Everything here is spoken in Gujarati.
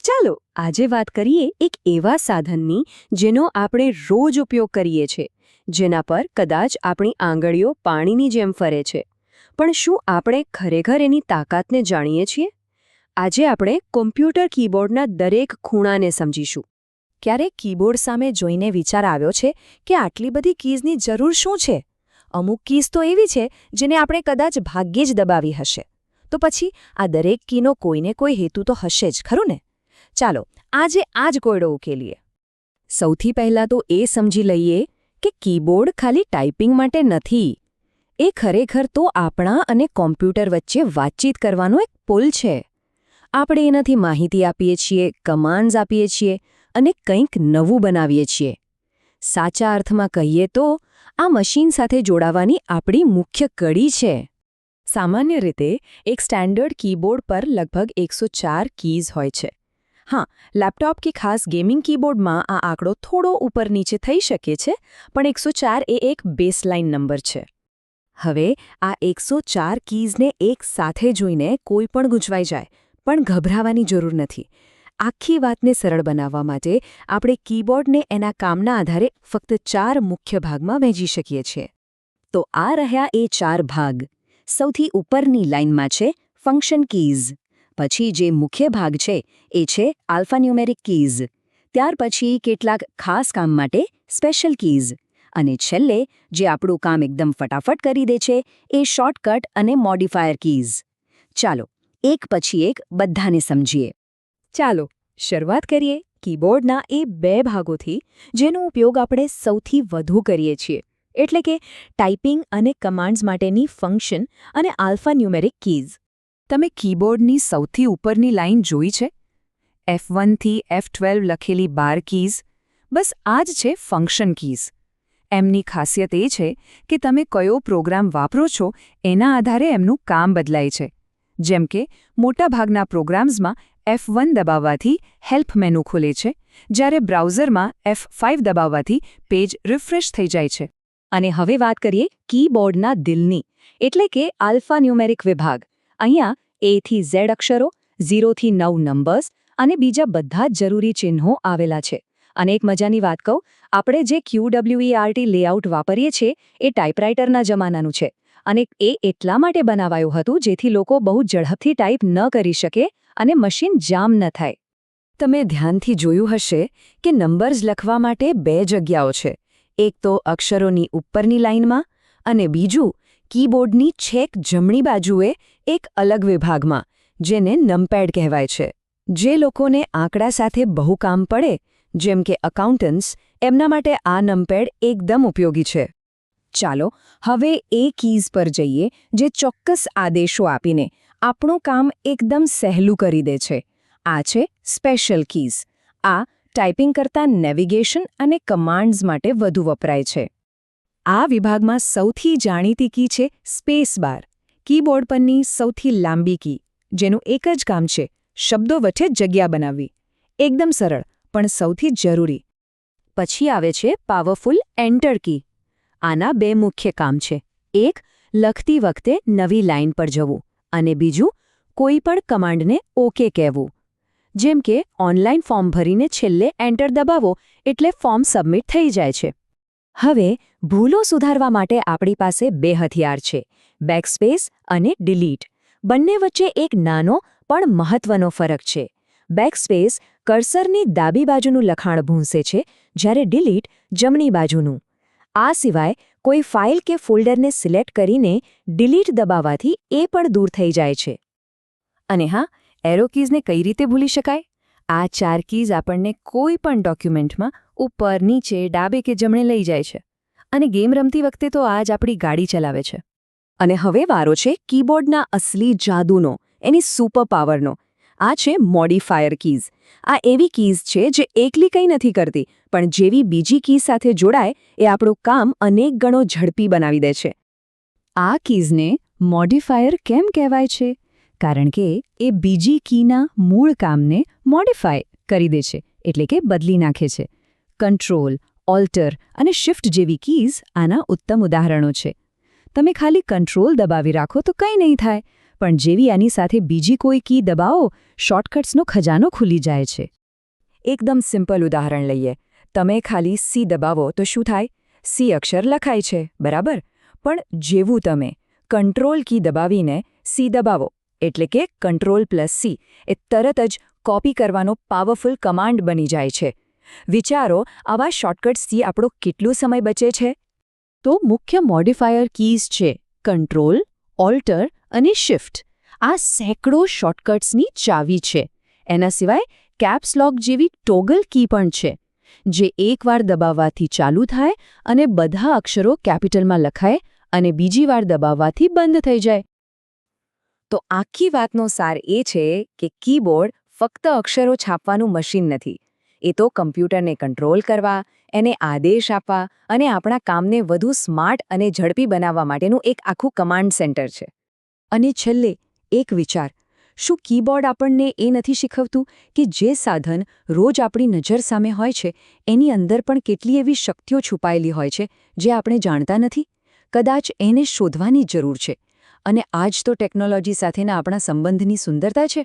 ચાલો આજે વાત કરીએ એક એવા સાધનની જેનો આપણે રોજ ઉપયોગ કરીએ છીએ, જેના પર કદાચ આપણી આંગળીઓ પાણીની જેમ ફરે છે, પણ શું આપણે ખરેખર એની તાકાતને જાણીએ છીએ? આજે આપણે કોમ્પ્યુટર કીબોર્ડના દરેક ખૂણાને સમજીશું. ક્યારેક કીબોર્ડ સામે જોઈને વિચાર આવ્યો છે કે આટલી બધી કીઝની જરૂર શું છે? અમુક કીઝ તો એવી છે જેને આપણે કદાચ ભાગ્યે જ દબાવી હશે. તો પછી આ દરેક કીનો કોઈને કોઈ હેતુ તો હશે જ, ખરું ને? ચાલો આજે આ જ કોયડો ઉકેલીએ. સૌથી પહેલાં તો એ સમજી લઈએ કે કીબોર્ડ ખાલી ટાઈપિંગ માટે નથી. એ ખરેખર તો આપણા અને કોમ્પ્યુટર વચ્ચે વાતચીત કરવાનો એક પુલ છે. આપણે એનાથી માહિતી આપીએ છીએ, કમાન્ડ્સ આપીએ છીએ અને કંઈક નવું બનાવીએ છીએ. સાચા અર્થમાં કહીએ તો આ મશીન સાથે જોડાવાની આપણી મુખ્ય કડી છે. સામાન્ય રીતે એક સ્ટેન્ડર્ડ કીબોર્ડ પર લગભગ 104 કીઝ હોય છે. હા, લેપટોપ કે ખાસ ગેમિંગ કીબોર્ડમાં આ આંકડો થોડો ઉપર નીચે થઈ શકે છે, પણ 104 એ એક બેઝલાઇન નંબર છે. હવે આ 104 કીઝને એક સાથે જોઈને કોઈ પણ ગૂંચવાઈ જાય, પણ ગભરાવાની જરૂર નથી. આખી વાતને સરળ બનાવવા માટે આપણે કીબોર્ડને એના કામના આધારે ફક્ત 4 મુખ્ય ભાગમાં વહેંચી શકીએ છીએ. તો આ રહ્યા એ 4 ભાગ. સૌથી ઉપરની લાઇનમાં છે ફંક્શન કીઝ. પછી જે મુખ્ય ભાગ છે એ છે આલ્ફાન્યુમેરિક કીઝ. ત્યાર પછી કેટલાક ખાસ કામ માટે સ્પેશિયલ કીઝ. અને છેલ્લે જે આપણું કામ એકદમ ફટાફટ કરી દે છે એ શોર્ટકટ અને મોડિફાયર કીઝ. ચાલો એક પછી એક બધાને સમજીએ. ચાલો શરૂઆત કરીએ કીબોર્ડના એ 2 ભાગોથી જેનો ઉપયોગ આપણે સૌથી વધુ કરીએ છીએ, એટલે કે ટાઈપિંગ અને કમાન્ડ્સ માટેની ફંક્શન અને આલ્ફાન્યુમેરિક કીઝ. તમે કીબોર્ડની સૌથી ઉપરની લાઇન જોઈ છે? F1 થી F12 લખેલી 12 કીઝ. બસ આ જ છે ફંક્શન કીઝ. એમની ખાસિયત એ છે કે તમે કયો પ્રોગ્રામ વાપરો છો એના આધારે એમનું કામ બદલાય છે. જેમ કે મોટાભાગના પ્રોગ્રામ્સમાં F1 દબાવવાથી હેલ્પ મેનુ ખુલે છે, જ્યારે બ્રાઉઝરમાં F5 દબાવવાથી પેજ રિફ્રેશ થઈ જાય છે. અને હવે વાત કરીએ કીબોર્ડના દિલની, એટલે કે આલ્ફાન્યુમેરિક વિભાગ. અહીંયા A થી Z અક્ષરો, 0 થી 9 નંબર્સ અને બીજા બધા જ જરૂરી ચિહ્નો આવેલા છે. અને એક મજાની વાત કહું, આપણે જે QWERT લેઆઉટ વાપરીએ છીએ એ ટાઈપરાઇટરના જમાનાનું છે. અને એ એટલા માટે બનાવાયું હતું જેથી લોકો બહુ ઝડપથી ટાઈપ ન કરી શકે અને મશીન જામ ન થાય. તમે ધ્યાનથી જોયું હશે કે નંબર્સ લખવા માટે 2 જગ્યાઓ છે. એક તો અક્ષરોની ઉપરની લાઇનમાં અને બીજું કીબોર્ડની છેક જમણી બાજુએ એક અલગ વિભાગમાં, જેને નમપેડ કહેવાય છે. જે લોકોને આંકડા સાથે બહુ કામ પડે, જેમ કે અકાઉન્ટન્ટ્સ, એમના માટે આ નમપેડ એકદમ ઉપયોગી છે. ચાલો હવે એ કીઝ પર જઈએ જે ચોક્કસ આદેશો આપીને આપણું કામ એકદમ સહેલું કરી દે છે. આ છે સ્પેશિયલ કીઝ. આ ટાઈપિંગ કરતાં નેવિગેશન અને કમાન્ડ્સ માટે વધુ વપરાય છે. આ વિભાગમાં સૌથી જાણીતી કી છે સ્પેસ બાર. કીબોર્ડ પરની સૌથી લાંબી કી, જેનું એક જ કામ છે શબ્દો વચ્ચે જગ્યા બનાવવી. એકદમ સરળ, પણ સૌથી જરૂરી. પછી આવે છે પાવરફુલ એન્ટર કી. આના 2 મુખ્ય કામ છે. એક, લખતી વખતે નવી લાઇન પર જવું અને બીજું, કોઈ પણ કમાન્ડને ઓકે કહેવું. જેમ કે ઓનલાઈન ફોર્મ ભરીને છેલ્લે એન્ટર દબાવો એટલે ફોર્મ સબમિટ થઈ જાય છે. હવે ભૂલો સુધારવા માટે આપણી પાસે 2 હથિયાર છે, બેકસ્પેસ અને ડિલીટ. બંને વચ્ચે એક નાનો પણ મહત્વનો ફરક છે. બેકસ્પેસ કર્સરની ડાબી બાજુનું લખાણ ભૂંસે છે, જ્યારે ડિલીટ જમણી બાજુનું. આ સિવાય કોઈ ફાઇલ કે ફોલ્ડરને સિલેક્ટ કરીને ડિલીટ દબાવવાથી એ પણ દૂર થઈ જાય છે. અને હા, એરો કીઝને કઈ રીતે ભૂલી શકાય? આ 4 કીઝ આપણને કોઈ પણ ડોક્યુમેન્ટમાં ઉપર, નીચે, ડાબે કે જમણે લઈ જાય છે. અને ગેમ રમતી વખતે તો આ જ આપણી ગાડી ચલાવે છે. અને હવે વારો છે કીબોર્ડના અસલી જાદુનો, એની સુપર પાવરનો. આ છે મોડિફાયર કીઝ. આ એવી કીઝ છે જે એકલી કંઈ નથી કરતી, પણ જેવી બીજી કીઝ સાથે જોડાય એ આપણું કામ અનેક ગણો ઝડપી બનાવી દે છે. આ કીઝને મોડિફાયર કેમ કહેવાય છે? કારણ કે એ બીજી કીના મૂળ કામને મોડિફાય કરી દે છે, એટલે કે બદલી નાખે છે. કંટ્રોલ, ઓલ્ટર અને શિફ્ટ જેવી કીઝ આના ઉત્તમ ઉદાહરણો છે. તમે ખાલી કંટ્રોલ દબાવી રાખો તો કંઈ નહીં થાય, પણ જેવી આની સાથે બીજી કોઈ કી દબાવો શોર્ટકટ્સનો ખજાનો ખુલી જાય છે. એકદમ સિમ્પલ ઉદાહરણ લઈએ. તમે ખાલી સી દબાવો તો શું થાય? સી અક્ષર લખાય છે, બરાબર? પણ જેવું તમે કંટ્રોલ કી દબાવીને સી દબાવો, એટલે કે Ctrl+C, એ તરત જ કોપી કરવાનો પાવરફુલ કમાન્ડ બની જાય છે. વિચારો, આવા શોર્ટકટ્સથી આપણો કેટલો સમય બચે છે? તો મુખ્ય મોડિફાયર કીઝ છે કંટ્રોલ, ઓલ્ટર અને શિફ્ટ. આ સેંકડો શોર્ટકટ્સની ચાવી છે. એના સિવાય કેપ્સ લોક જેવી ટોગલ કી પણ છે, જે એકવાર દબાવવાથી ચાલુ થાય અને બધા અક્ષરો કેપિટલમાં લખાય અને બીજી વાર દબાવવાથી બંધ થઈ જાય. તો આખી વાતનો સાર એ છે કે કીબોર્ડ ફક્ત અક્ષરો છાપવાનું મશીન નથી. એ તો કમ્પ્યુટરને કંટ્રોલ કરવા, એને આદેશ આપવા અને આપણા કામને વધુ સ્માર્ટ અને ઝડપી બનાવવા માટેનું એક આખું કમાન્ડ સેન્ટર છે. અને છેલ્લે એક વિચાર, શું કીબોર્ડ આપણને એ નથી શીખવતું કે જે સાધન રોજ આપણી નજર સામે હોય છે એની અંદર પણ કેટલી એવી શક્તિઓ છુપાયેલી હોય છે જે આપણે જાણતા નથી? કદાચ એને શોધવાની જરૂર છે. અને આ જ તો ટેકનોલોજી સાથેના આપણા સંબંધની સુંદરતા છે.